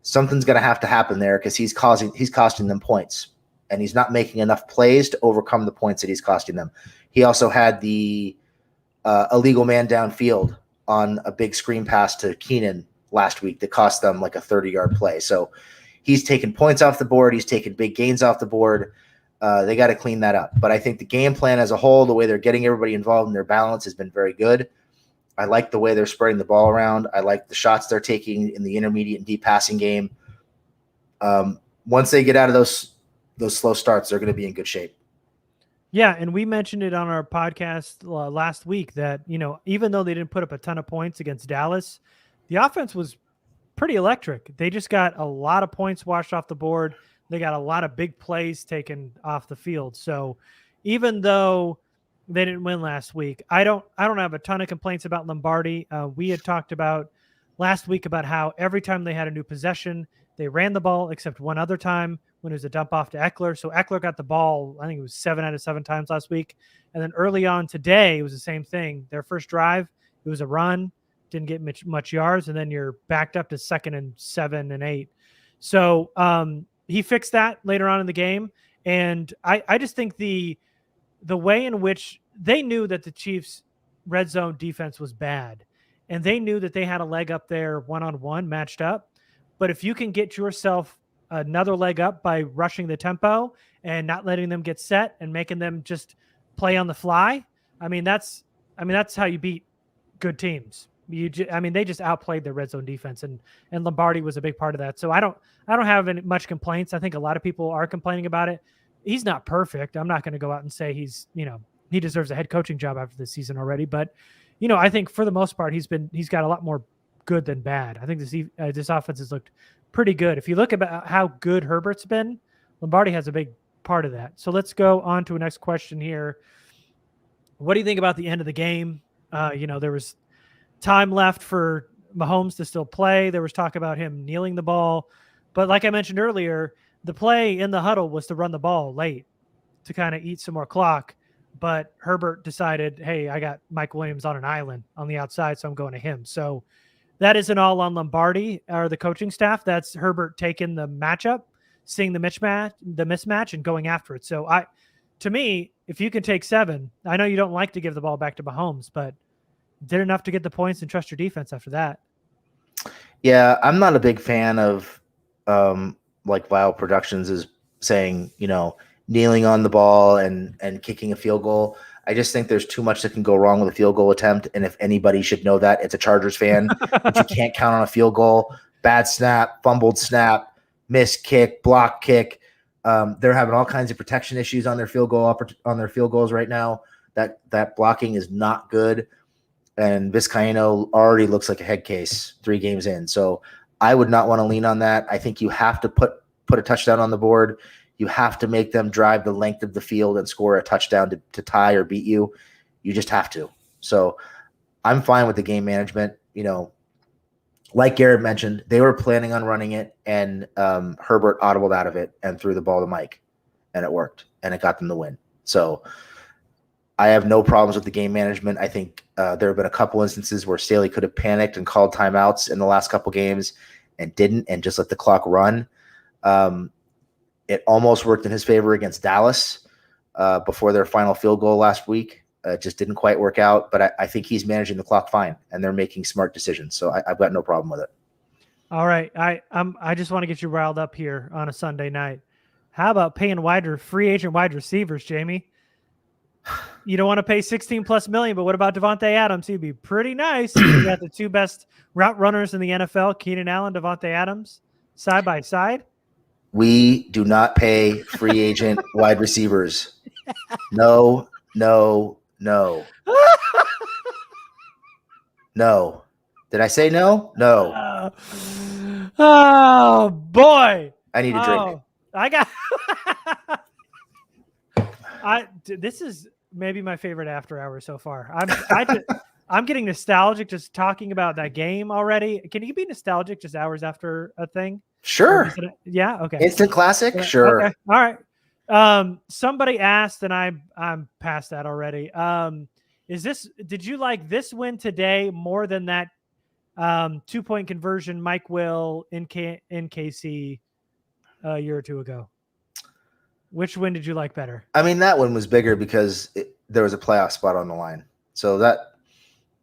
something's going to have to happen there because he's costing them points, and he's not making enough plays to overcome the points that he's costing them. He also had the illegal man downfield on a big screen pass to Keenan last week that cost them like a 30-yard play. So he's taking points off the board. He's taking big gains off the board. They got to clean that up. But I think the game plan as a whole, the way they're getting everybody involved in their balance has been very good. I like the way they're spreading the ball around. I like the shots they're taking in the intermediate and deep passing game. Once they get out of those slow starts, they're going to be in good shape. Yeah, and we mentioned it on our podcast last week that, even though they didn't put up a ton of points against Dallas, the offense was pretty electric. They just got a lot of points washed off the board. They got a lot of big plays taken off the field. So even though they didn't win last week, I don't have a ton of complaints about Lombardi. We had talked about last week about how every time they had a new possession, they ran the ball except one other time when it was a dump off to Eckler. So Eckler got the ball, I think it was 7 out of 7 times last week. And then early on today, it was the same thing. Their first drive, it was a run, didn't get much yards, and then you're backed up to 2nd and 7 and 8. So he fixed that later on in the game. And I just think the way in which they knew that the Chiefs' red zone defense was bad, and they knew that they had a leg up there one-on-one matched up. But if you can get yourself another leg up by rushing the tempo and not letting them get set and making them just play on the fly, that's how you beat good teams. They just outplayed their red zone defense, and Lombardi was a big part of that. So I don't have much complaints. I think a lot of people are complaining about it. He's not perfect. I'm not going to go out and say he deserves a head coaching job after this season already. But, I think for the most part, he's got a lot more good than bad. I think this offense has looked pretty good. If you look about how good Herbert's been, Lombardi has a big part of that. So let's go on to a next question here. What do you think about the end of the game? There was time left for Mahomes to still play. There was talk about him kneeling the ball. But like I mentioned earlier, the play in the huddle was to run the ball late to kind of eat some more clock. But Herbert decided, hey, I got Mike Williams on an island on the outside, so I'm going to him. So that isn't all on Lombardi or the coaching staff. That's Herbert taking the matchup, seeing the mismatch, and going after it. So to me, if you can take 7, I know you don't like to give the ball back to Mahomes, but did enough to get the points and trust your defense after that. Yeah, I'm not a big fan of like Vial Productions is saying, kneeling on the ball and kicking a field goal. I just think there's too much that can go wrong with a field goal attempt. And if anybody should know that, it's a Chargers fan. But you can't count on a field goal. Bad snap, fumbled snap, missed kick, block kick. They're having all kinds of protection issues on their field goals right now. That blocking is not good. And Vizcaino already looks like a head case 3 games in. So I would not want to lean on that. I think you have to put a touchdown on the board. you have to make them drive the length of the field and score a touchdown to tie or beat you. You just have to. So I'm fine with the game management. Like Garrett mentioned, they were planning on running it, and Herbert audibled out of it and threw the ball to Mike, and it worked, and it got them the win. So I have no problems with the game management. I think there have been a couple instances where Staley could have panicked and called timeouts in the last couple games and didn't, and just let the clock run. It almost worked in his favor against Dallas before their final field goal last week. It just didn't quite work out, but I think he's managing the clock fine, and they're making smart decisions. So I've got no problem with it. All right. I just want to get you riled up here on a Sunday night. How about paying free agent wide receivers, Jamie? You don't want to pay 16 plus million, but what about Devontae Adams? He'd be pretty nice. You got the two best route runners in the NFL, Keenan Allen, Devontae Adams, side by side. We do not pay free agent wide receivers. No. No. Did I say no? No. Oh boy. I need a drink. This is maybe my favorite after hour so far. I'm getting nostalgic just talking about that game already. Can you be nostalgic just hours after a thing? Sure. Yeah. Okay. Instant classic. Sure. Okay. All right. Somebody asked, and I'm past that already. Did you like this win today more than that 2-point conversion Mike Will in KC a year or two ago? Which win did you like better? I mean, that one was bigger because there was a playoff spot on the line. So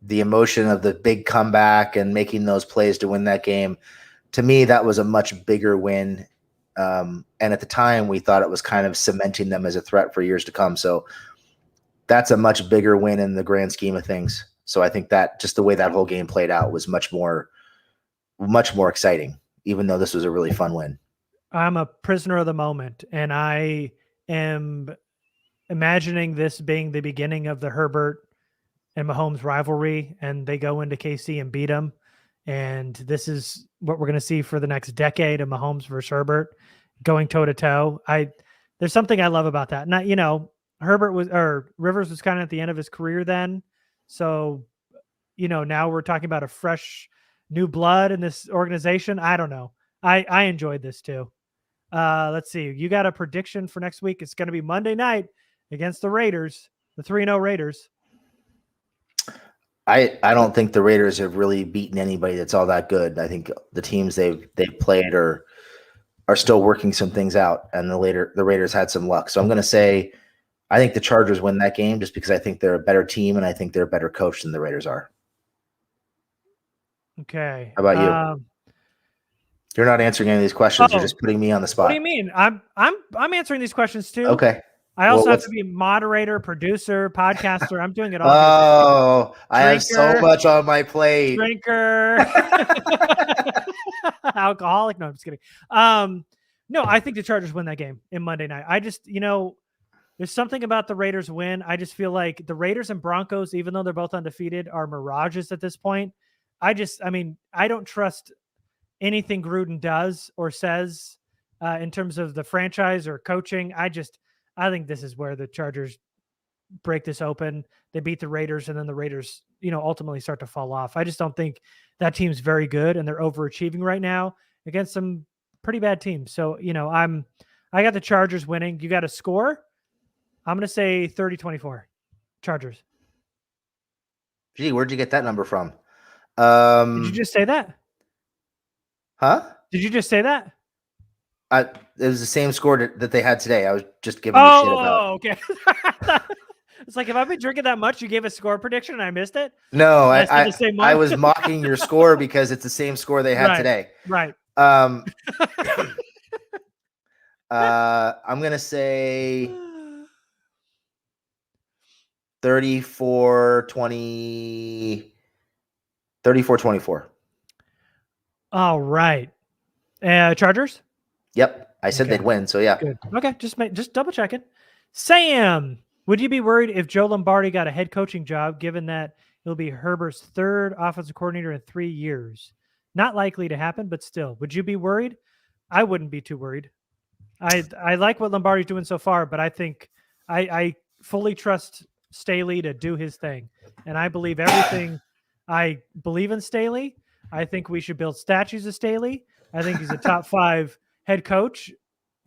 the emotion of the big comeback and making those plays to win that game, to me, that was a much bigger win. And at the time, we thought it was kind of cementing them as a threat for years to come. So that's a much bigger win in the grand scheme of things. So I think that just the way that whole game played out was much more exciting, even though this was a really fun win. I'm a prisoner of the moment, and I am imagining this being the beginning of the Herbert and Mahomes rivalry, and they go into KC and beat them. And this is what we're going to see for the next decade of Mahomes versus Herbert going toe to toe. There's something I love about that. Not, Rivers was kind of at the end of his career then. So, now we're talking about a fresh new blood in this organization. I don't know. I enjoyed this too. Let's see. You got a prediction for next week? It's going to be Monday night against the Raiders, the 3-0 Raiders. I don't think the Raiders have really beaten anybody that's all that good. I think the teams they've played are still working some things out, and the Raiders had some luck. So I'm going to say I think the Chargers win that game just because I think they're a better team and I think they're a better coach than the Raiders are. Okay. How about you? You're not answering any of these questions. You're just putting me on the spot. What do you mean? I'm answering these questions too. Okay. I also have to be moderator, producer, podcaster. I'm doing it all. Oh, I have so much on my plate. Drinker, alcoholic. No, I'm just kidding. No, I think the Chargers win that game in Monday night. I just, there's something about the Raiders win. I just feel like the Raiders and Broncos, even though they're both undefeated, are mirages at this point. I don't trust anything Gruden does or says in terms of the franchise or coaching. I think this is where the Chargers break this open. They beat the Raiders, and then the Raiders, ultimately start to fall off. I just don't think that team's very good, and they're overachieving right now against some pretty bad teams. So, I got the Chargers winning. You got a score? I'm going to say 30-24. Chargers. Gee, where'd you get that number from? Did you just say that? Huh? Did you just say that? It was the same score that they had today. I was just giving you shit about. Oh, okay. It's like, if I've been drinking that much, you gave a score prediction and I missed it? No, I was mocking your score because it's the same score they had today. Right. I'm going to say 34-24. All right. Chargers? Yep. I said they'd win, so yeah. Good. Okay, just double checking. Sam, would you be worried if Joe Lombardi got a head coaching job, given that he'll be Herbert's third offensive coordinator in 3 years? Not likely to happen, but still. Would you be worried? I wouldn't be too worried. I like what Lombardi's doing so far, but I think I fully trust Staley to do his thing, and I believe everything. I believe in Staley. I think we should build statues of Staley. I think he's a top 5 head coach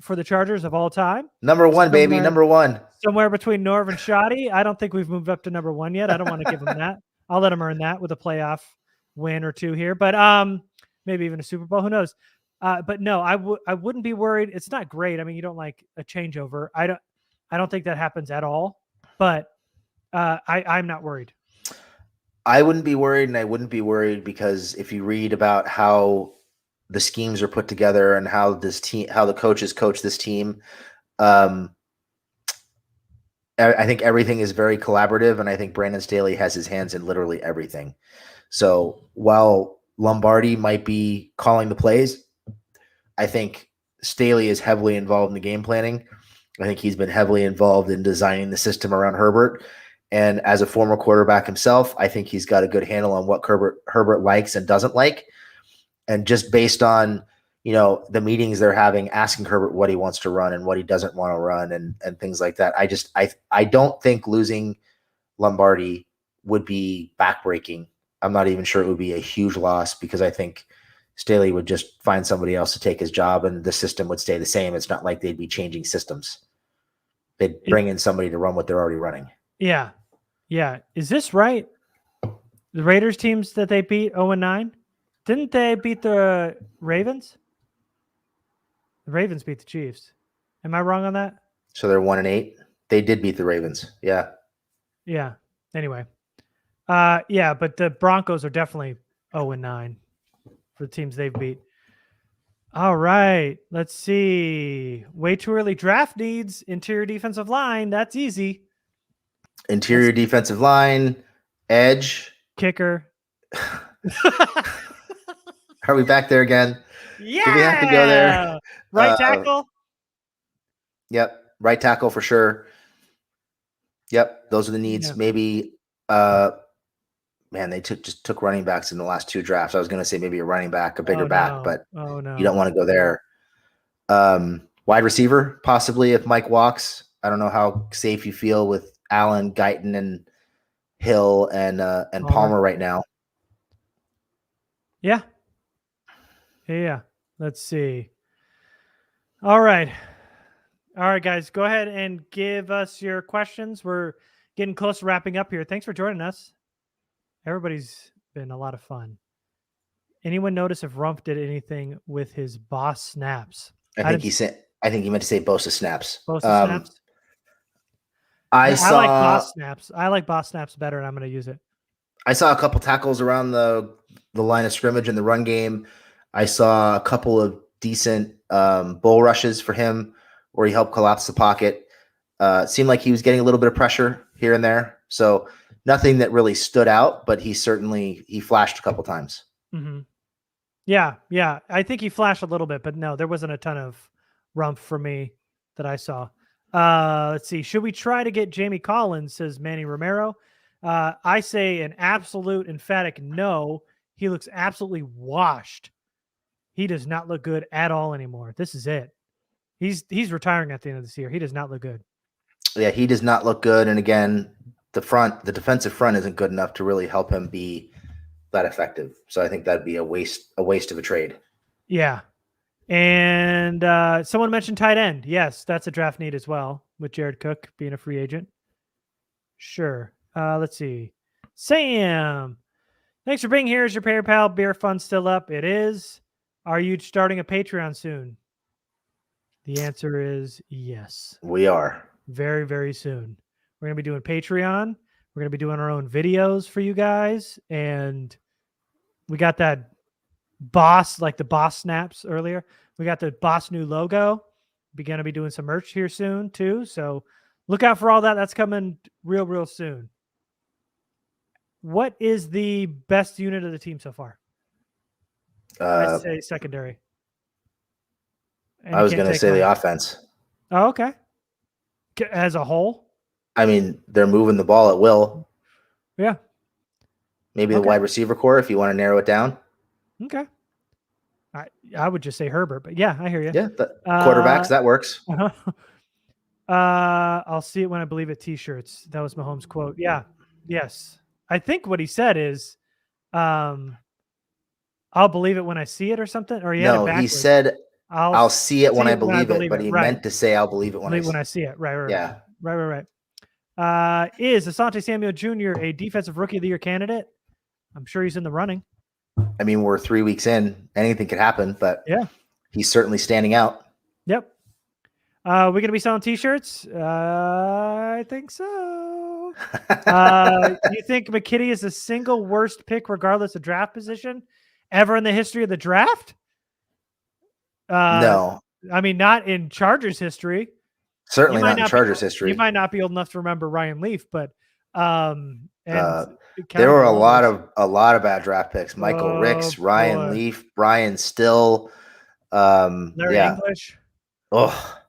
for the Chargers of all time. Number 1, baby, number 1. Somewhere between Norv and Shoddy. I don't think we've moved up to number 1 yet. I don't want to give him that. I'll let him earn that with a playoff win or 2 here, but maybe even a Super Bowl. Who knows? But no, I wouldn't be worried. It's not great. I mean, you don't like a changeover. I don't think that happens at all. But I'm not worried. I wouldn't be worried, and I wouldn't be worried because if you read about how the schemes are put together and how the coaches coach this team, I think everything is very collaborative, and I think Brandon Staley has his hands in literally everything. So while Lombardi might be calling the plays, I think Staley is heavily involved in the game planning. I think he's been heavily involved in designing the system around Herbert. And as a former quarterback himself, I think he's got a good handle on what Herbert likes and doesn't like. And just based on, the meetings they're having, asking Herbert what he wants to run and what he doesn't want to run and things like that. I don't think losing Lombardi would be backbreaking. I'm not even sure it would be a huge loss because I think Staley would just find somebody else to take his job and the system would stay the same. It's not like they'd be changing systems. They'd bring in somebody to run what they're already running. Yeah. Yeah. Is this right? The Raiders teams that they beat 0-9, didn't they beat the Ravens? The Ravens beat the Chiefs. Am I wrong on that? So they're 1-8. They did beat the Ravens. Yeah. Yeah. Anyway. Yeah, but the Broncos are definitely 0-9 for the teams they've beat. All right. Let's see. Way too early draft needs. Interior defensive line. That's easy. Interior defensive line, edge, kicker. Are we back there again? Yeah. Do we have to go there? Right tackle? Yep. Right tackle for sure. Yep. Those are the needs. Yeah. Maybe, they just took running backs in the last 2 drafts. I was going to say maybe a running back, a bigger back, but you don't want to go there. Wide receiver, possibly if Mike walks. I don't know how safe you feel with Allen, Guyton, and Hill and Palmer right now. Yeah. Yeah. Let's see. All right, guys, go ahead and give us your questions. We're getting close to wrapping up here. Thanks for joining us. Everybody's been a lot of fun. Anyone notice if Rumpf did anything with his boss snaps? I think he meant to say Bosa snaps. Bosa snaps. I like boss snaps. I like boss snaps better, and I'm going to use it. I saw a couple tackles around the line of scrimmage in the run game. I saw a couple of decent bull rushes for him where he helped collapse the pocket. Seemed like he was getting a little bit of pressure here and there. So nothing that really stood out, but he flashed a couple times. Mm-hmm. Yeah. I think he flashed a little bit, but no, there wasn't a ton of Rumpf for me that I saw. Let's see. Should we try to get Jamie Collins, says Manny Romero. I say an absolute emphatic no. He looks absolutely washed. He does not look good at all anymore. This is it. He's retiring at the end of this year. He does not look good. Yeah, he does not look good. And again, the defensive front isn't good enough to really help him be that effective. So I think that'd be a waste of a trade. Yeah. And someone mentioned tight end. Yes, that's a draft need as well, with Jared Cook being a free agent. Sure. Let's see. Sam, thanks for being here. Is your PayPal beer fund still up? It is. Are you starting a Patreon soon? The answer is yes. We are. Very, very soon. We're going to be doing Patreon. We're going to be doing our own videos for you guys. And we got that boss, like the boss snaps earlier. We got the boss new logo. We're going to be doing some merch here soon too. So look out for all that. That's coming real, real soon. What is the best unit of the team so far? I'd say secondary. I was going to say the offense. Oh, okay. As a whole? I mean, they're moving the ball at will. Yeah. Maybe the wide receiver core if you want to narrow it down. Okay. I would just say Herbert, but yeah, I hear you. Yeah, quarterbacks, that works. I'll see it when I believe it. T-shirts. That was Mahomes' quote. Yeah. Yes. I think what he said is, I'll believe it when I see it or something. Or he had it No, he backwards. said, I'll see it when I believe it, but he Right. meant to say, I'll believe it when I see it. Right. Yeah. Right. Is Asante Samuel Jr. a defensive rookie of the year candidate? I'm sure he's in the running. I mean, we're 3 weeks in. Anything could happen, but yeah, he's certainly standing out. Yep. We're going to be selling T-shirts? I think so. You think McKitty is the single worst pick regardless of draft position ever in the history of the draft? No. I mean, not in Chargers history. Certainly not in Chargers history. You might not be old enough to remember Ryan Leaf, but there were a lot of bad draft picks. Michael Ricks, Ryan Leaf, Brian Still, Larry English. Oh.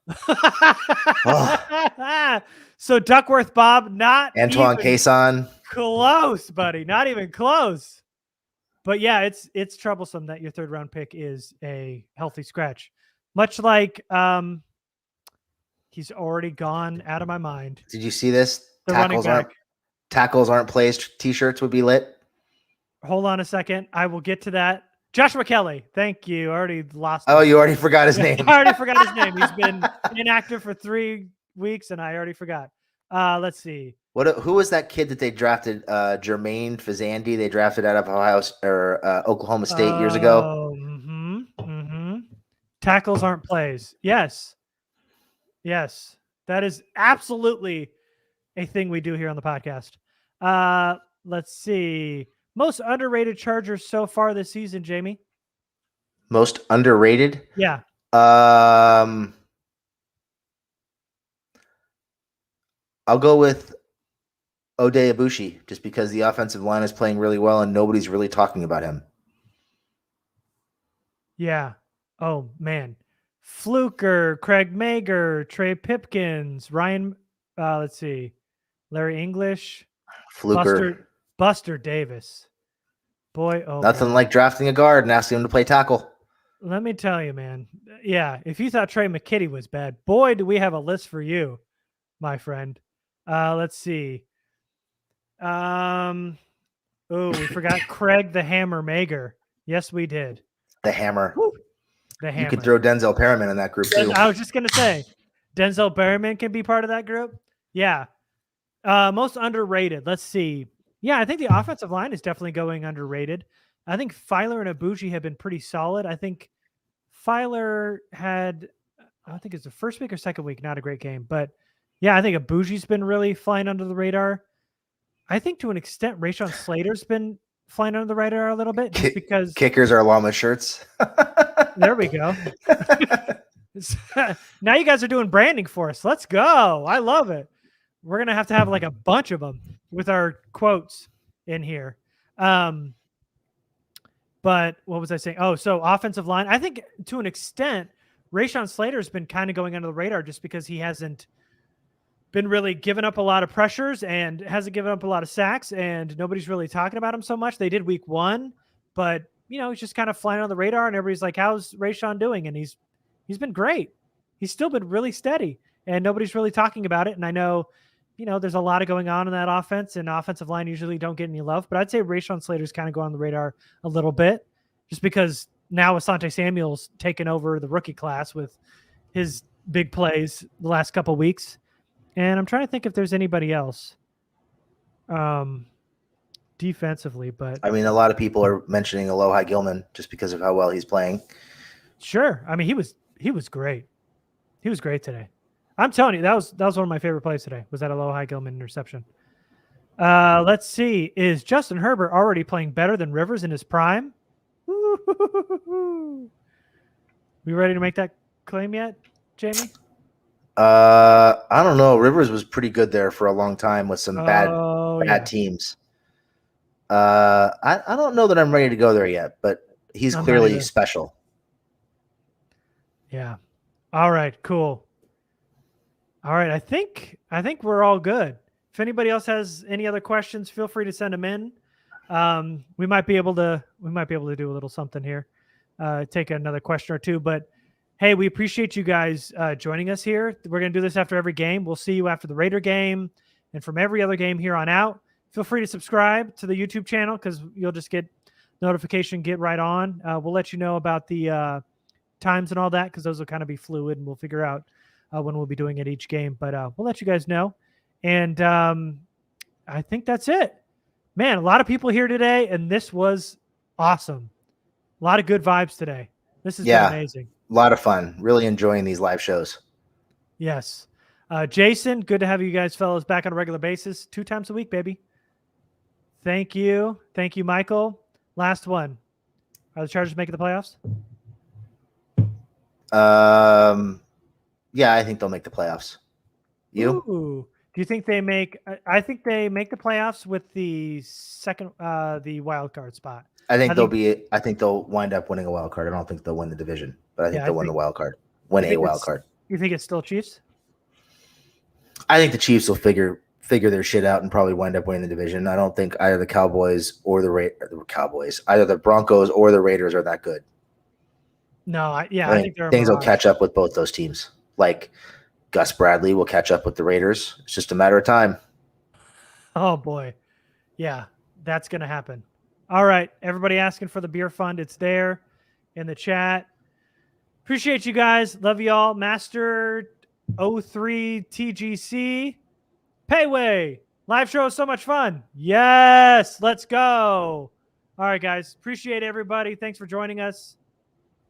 So Duckworth Bob, not Antoine Cason. Close, buddy. Not even close. But yeah, it's troublesome that your 3rd round pick is a healthy scratch. Much like he's already gone out of my mind. Did you see this? Tackles aren't plays. T-shirts would be lit. Hold on a second. I will get to that. Joshua Kelly. Thank you. I already lost. Oh, you already forgot his name. I already forgot his name. He's been inactive for 3 weeks, and I already forgot. Let's see. Who was that kid that they drafted? Jermaine Fizandy. They drafted out of Oklahoma State years ago. Tackles aren't plays. Yes. That is absolutely a thing we do here on the podcast. Let's see. Most underrated Chargers so far this season, Jamie? Most underrated? Yeah. I'll go with Ode Ibushi, just because the offensive line is playing really well and nobody's really talking about him. Yeah. Oh, man. Fluker, Craig Mager, Trey Pipkins, Ryan, let's see, Larry English, Fluker, Buster Davis. Boy, nothing like drafting a guard and asking him to play tackle. Let me tell you, man. Yeah, if you thought Trey McKitty was bad, boy, do we have a list for you, my friend. Let's see. We forgot Craig the Hammer Mager. Yes, we did. The Hammer. Woo. The Hammer. You could throw Denzel Perriman in that group too. I was just gonna say, Denzel Perriman can be part of that group. Yeah. Most underrated. Let's see. Yeah, I think the offensive line is definitely going underrated. I think Filer and Ibushi have been pretty solid. I think Filer had, I think it's the first week or second week, not a great game. But yeah, I think Ibushi's been really flying under the radar. I think to an extent, Rashawn Slater's been flying under the radar a little bit just because kickers are llama shirts. There we go. Now you guys are doing branding for us. Let's go. I love it. We're going to have like a bunch of them with our quotes in here. But what was I saying? Oh, so offensive line. I think to an extent, Rashawn Slater has been kind of going under the radar just because he hasn't been really giving up a lot of pressures and hasn't given up a lot of sacks, and nobody's really talking about him so much. They did week 1, but he's just kind of flying on the radar, and everybody's like, how's Rashawn doing? And he's been great. He's still been really steady, and nobody's really talking about it. And I know, there's a lot of going on in that offense, and offensive line usually don't get any love, but I'd say Rashawn Slater's kind of going on the radar a little bit just because now Asante Samuel's taken over the rookie class with his big plays the last couple of weeks. And I'm trying to think if there's anybody else defensively, but I mean, a lot of people are mentioning Alohi Gilman just because of how well he's playing. Sure. I mean, he was great. He was great today. I'm telling you, that was one of my favorite plays today, was that Alohi Gilman interception. Let's see. Is Justin Herbert already playing better than Rivers in his prime? We ready to make that claim yet, Jamie? I don't know. Rivers was pretty good there for a long time with some bad teams. I don't know that I'm ready to go there yet, but he's clearly special. Yeah. All right, cool. All right. I think we're all good. If anybody else has any other questions, feel free to send them in. We might be able to do a little something here. take another question or two. But hey, we appreciate you guys joining us here. We're going to do this after every game. We'll see you after the Raider game and from every other game here on out. Feel free to subscribe to the YouTube channel because you'll just get notification, get right on. We'll let you know about the times and all that because those will kind of be fluid, and we'll figure out when we'll be doing it each game. But we'll let you guys know. And I think that's it. Man, a lot of people here today, and this was awesome. A lot of good vibes today. This has been amazing. A lot of fun. Really enjoying these live shows. Yes. Jason, good to have you guys fellows back on a regular basis. 2 times a week, baby. Thank you. Thank you, Michael. Last one. Are the Chargers making the playoffs? Yeah, I think they'll make the playoffs. You? Ooh. Do you think they make? I think they make the playoffs with the second, the wild card spot. I think they'll wind up winning a wild card. I don't think they'll win the division, but I think they'll win the wild card. Win a wild card. You think it's still Chiefs? I think the Chiefs will figure their shit out and probably wind up winning the division. I don't think either the Cowboys or either the Broncos or the Raiders are that good. No, I think things will catch up with both those teams. Like Gus Bradley will catch up with the Raiders. It's just a matter of time. Oh boy. Yeah, that's going to happen. All right. Everybody asking for the beer fund. It's there in the chat. Appreciate you guys. Love you all. Master 03 TGC. Payway. Live show is so much fun. Yes. Let's go. All right, guys. Appreciate everybody. Thanks for joining us.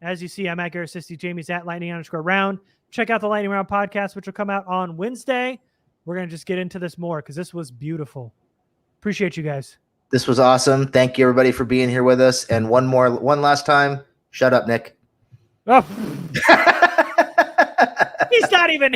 As you see, I'm at Garrett Sissy. Jamie's at Lightning_round. Check out the Lightning Round podcast, which will come out on Wednesday. We're going to just get into this more because this was beautiful. Appreciate you guys. This was awesome. Thank you, everybody, for being here with us. And one last time, shut up, Nick. Oh. He's not even